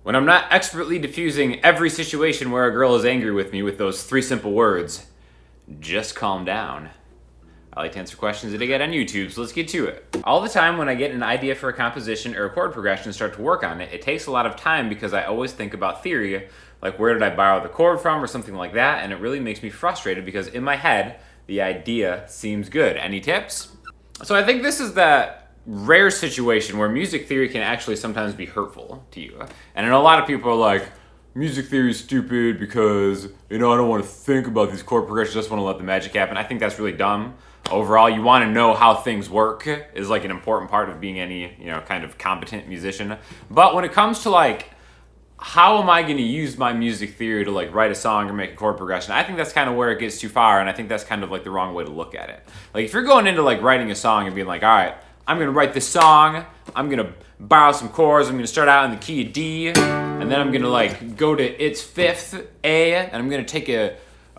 When I'm not expertly diffusing every situation where a girl is angry with me with those 3 simple words, just calm down. I like to answer questions that I get on YouTube, so let's get to it. All the time when I get an idea for a composition or a chord progression and start to work on it, it takes a lot of time because I always think about theory, like where did I borrow the chord from or something like that, and it really makes me frustrated because in my head, the idea seems good. Any tips? So I think this is that rare situation where music theory can actually sometimes be hurtful to you. And I know a lot of people are like, music theory is stupid because, I don't want to think about these chord progressions, I just want to let the magic happen. I think that's really dumb. Overall, you want to know how things work is like an important part of being any, kind of competent musician. But when it comes to like, how am I going to use my music theory to like write a song or make a chord progression? I think that's kind of where it gets too far, and I think that's kind of like the wrong way to look at it. Like if you're going into like writing a song and being like, all right, I'm going to write this song, I'm going to borrow some chords, I'm going to start out in the key of D, and then I'm going to like go to its 5th A, and I'm going to take a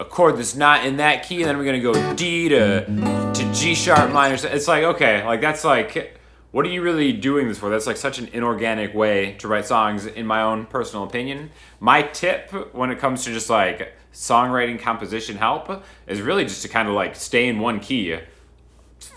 chord that's not in that key, and then I'm going to go D to G sharp minor. It's like, okay, like that's like, what are you really doing this for? That's like such an inorganic way to write songs, in my own personal opinion. My tip when it comes to just like songwriting composition help is really just to kind of like stay in one key.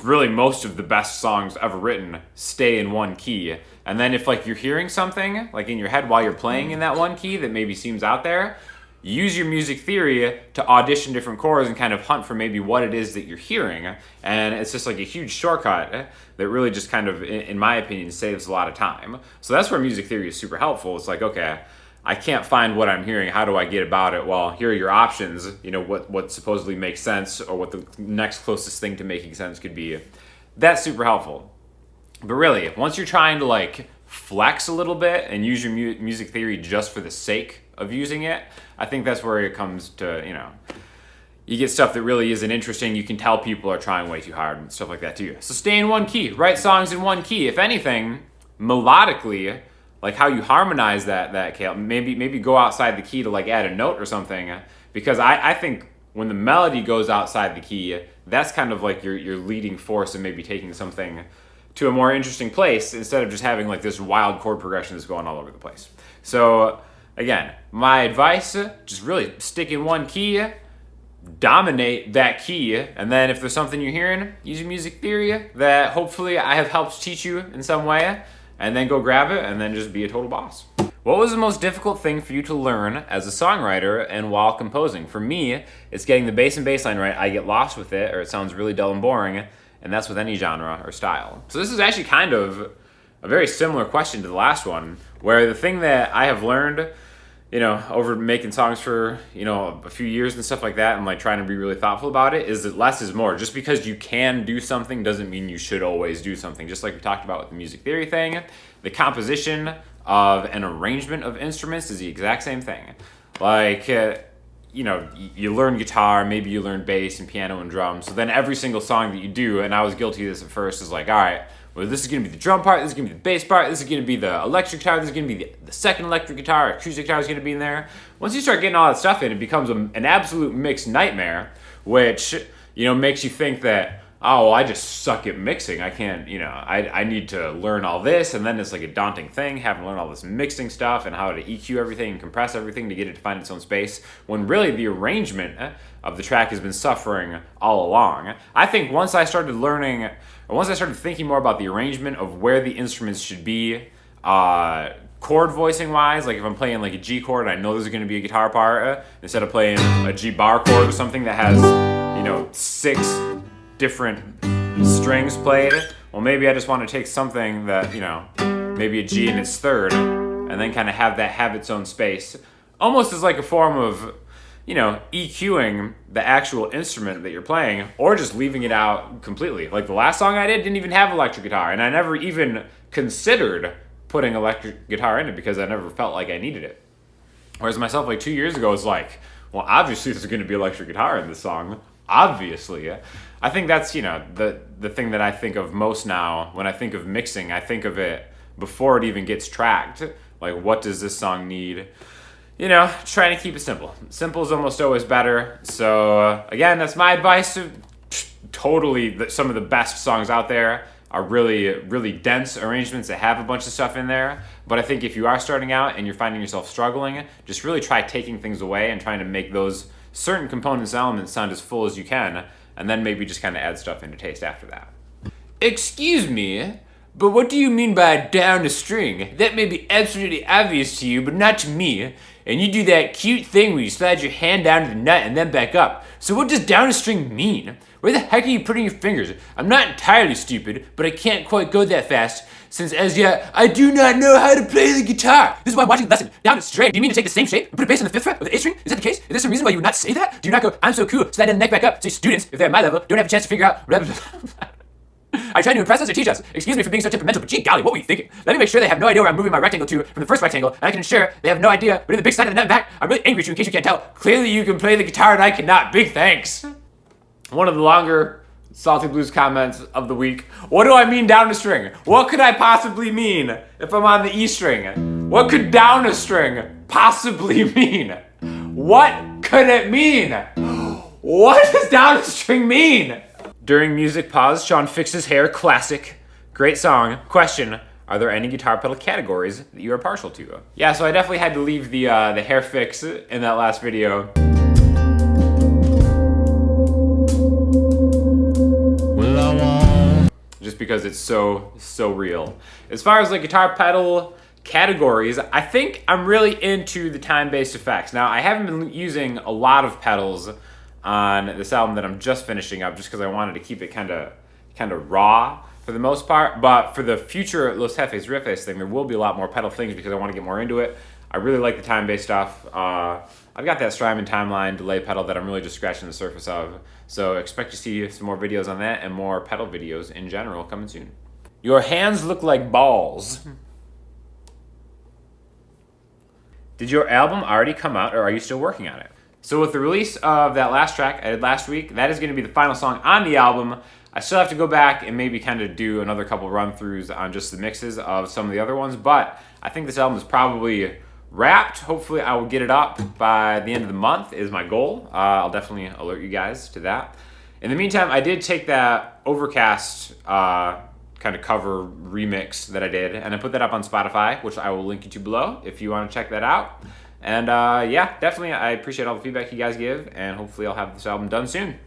Really, most of the best songs ever written stay in one key. And then if like you're hearing something like in your head while you're playing in that one key that maybe seems out there, use your music theory to audition different chords and kind of hunt for maybe what it is that you're hearing. And it's just like a huge shortcut that really just kind of, in my opinion, saves a lot of time. So that's where music theory is super helpful. It's like, okay, I can't find what I'm hearing. How do I get about it? Well, here are your options. What supposedly makes sense, or what the next closest thing to making sense could be. That's super helpful. But really, once you're trying to like flex a little bit and use your music theory just for the sake of using it, I think that's where it comes to, you get stuff that really isn't interesting. You can tell people are trying way too hard and stuff like that too. So stay in one key. Write songs in one key. If anything, melodically, like how you harmonize that maybe go outside the key to like add a note or something, because I think when the melody goes outside the key, that's kind of like your leading force and maybe taking something to a more interesting place instead of just having like this wild chord progression that's going all over the place. So again, my advice, just really stick in one key, dominate that key, and then if there's something you're hearing, use your music theory that hopefully I have helped teach you in some way, and then go grab it, and then just be a total boss. What was the most difficult thing for you to learn as a songwriter and while composing? For me, it's getting the bass and bass line right. I get lost with it, or it sounds really dull and boring, and that's with any genre or style. So this is actually kind of a very similar question to the last one, where the thing that I have learned, over making songs for, a few years and stuff like that, and like trying to be really thoughtful about it, is that less is more. Just because you can do something doesn't mean you should always do something. Just like we talked about with the music theory thing, the composition of an arrangement of instruments is the exact same thing. Like, you learn guitar, maybe you learn bass and piano and drums, so then every single song that you do, and I was guilty of this at first, is like, all right, well, this is going to be the drum part, this is going to be the bass part, this is going to be the electric guitar, this is going to be the second electric guitar, acoustic guitar is going to be in there. Once you start getting all that stuff in, it becomes an absolute mixed nightmare, which, makes you think that, oh, well, I just suck at mixing. I can't, I need to learn all this, and then it's like a daunting thing, having to learn all this mixing stuff and how to EQ everything and compress everything to get it to find its own space, when really the arrangement of the track has been suffering all along. I think once I started thinking more about the arrangement of where the instruments should be, chord voicing wise, like if I'm playing like a G chord and I know there's going to be a guitar part, instead of playing a G bar chord or something that has, 6 different strings played, well, maybe I just want to take something that, maybe a G in its 3rd, and then kind of have its own space, almost as like a form of, EQing the actual instrument that you're playing, or just leaving it out completely. Like the last song I did didn't even have electric guitar, and I never even considered putting electric guitar in it because I never felt like I needed it. Whereas myself like 2 years ago was like, well, obviously there's going to be electric guitar in this song. Obviously. I think that's, the thing that I think of most now. When I think of mixing, I think of it before it even gets tracked. Like, what does this song need? Trying to keep it simple. Simple is almost always better. So, again, that's my advice to totally some of the best songs out there. are really, really dense arrangements that have a bunch of stuff in there. But I think if you are starting out and you're finding yourself struggling, just really try taking things away and trying to make those certain components and elements sound as full as you can, and then maybe just kind of add stuff into taste after that. Excuse me, but what do you mean by down a string? That may be absolutely obvious to you, but not to me. And you do that cute thing where you slide your hand down to the nut and then back up. So what does down a string mean? Where the heck are you putting your fingers? I'm not entirely stupid, but I can't quite go that fast, since as yet, I do not know how to play the guitar. This is why I'm watching the lesson. Down a string. Do you mean to take the same shape and put a bass on the 5th fret of the A string? Is that the case? Is there some reason why you would not say that? Do you not go, I'm so cool, slide the neck back up, so students, if they're at my level, don't have a chance to figure out Are you trying to impress us or teach us? Excuse me for being so temperamental, but gee golly, what were you thinking? Let me make sure they have no idea where I'm moving my rectangle to from the first rectangle, and I can ensure they have no idea but in the big side of the nut and back. I'm really angry at you in case you can't tell. Clearly you can play the guitar and I cannot. Big thanks. One of the longer Salty Blues comments of the week. What do I mean down a string? What could I possibly mean if I'm on the E string? What could down a string possibly mean? What could it mean? What does down a string mean? During music pause, Sean fixes hair, classic. Great song. Question, are there any guitar pedal categories that you are partial to? Yeah, so I definitely had to leave the hair fix in that last video. Just because it's so real. As far as like guitar pedal categories, I think I'm really into the time-based effects. Now, I haven't been using a lot of pedals on this album that I'm just finishing up, just because I wanted to keep it kind of raw for the most part. But for the future Los Jefes Riffes thing, there will be a lot more pedal things because I want to get more into it. I really like the time-based stuff. I've got that Strymon timeline delay pedal that I'm really just scratching the surface of. So expect to see some more videos on that and more pedal videos in general coming soon. Your hands look like balls. Did your album already come out or are you still working on it? So with the release of that last track I did last week, that is going to be the final song on the album. I still have to go back and maybe kind of do another couple run-throughs on just the mixes of some of the other ones, but I think this album is probably wrapped. Hopefully I will get it up by the end of the month is my goal. I'll definitely alert you guys to that. In the meantime, I did take that Overcast kind of cover remix that I did, and I put that up on Spotify, which I will link you to below if you want to check that out. And yeah, definitely I appreciate all the feedback you guys give, and hopefully I'll have this album done soon.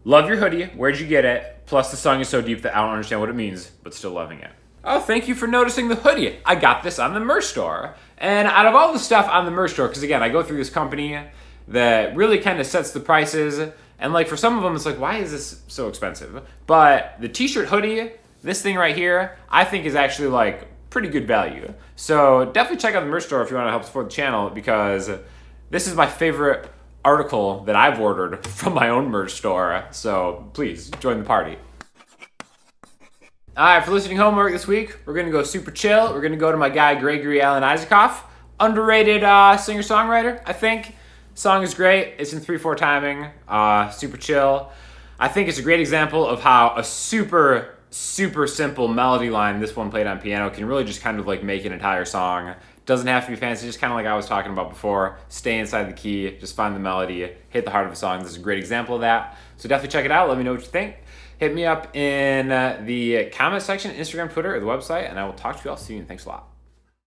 Love your hoodie. Where'd you get it? Plus the song is so deep that I don't understand what it means, but still loving it. Oh, thank you for noticing the hoodie. I got this on the merch store. And out of all the stuff on the merch store, because again, I go through this company that really kind of sets the prices, and like for some of them, it's like, why is this so expensive? But the t-shirt hoodie, this thing right here, I think is actually like pretty good value. So definitely check out the merch store if you want to help support the channel, because this is my favorite article that I've ordered from my own merch store. So please join the party. All right, for listening homework this week, we're gonna go super chill. We're gonna go to my guy Gregory Alan Isaacoff, underrated singer-songwriter, I think. Song is great. It's in 3/4 timing. Super chill. I think it's a great example of how a super simple melody line, this one played on piano, can really just kind of like make an entire song. Doesn't have to be fancy, just kind of like I was talking about before. Stay inside the key, just find the melody, hit the heart of the song. This is a great example of that. So definitely check it out. Let me know what you think. Hit me up in the comment section, Instagram, Twitter, or the website, and I will talk to you all soon. Thanks a lot.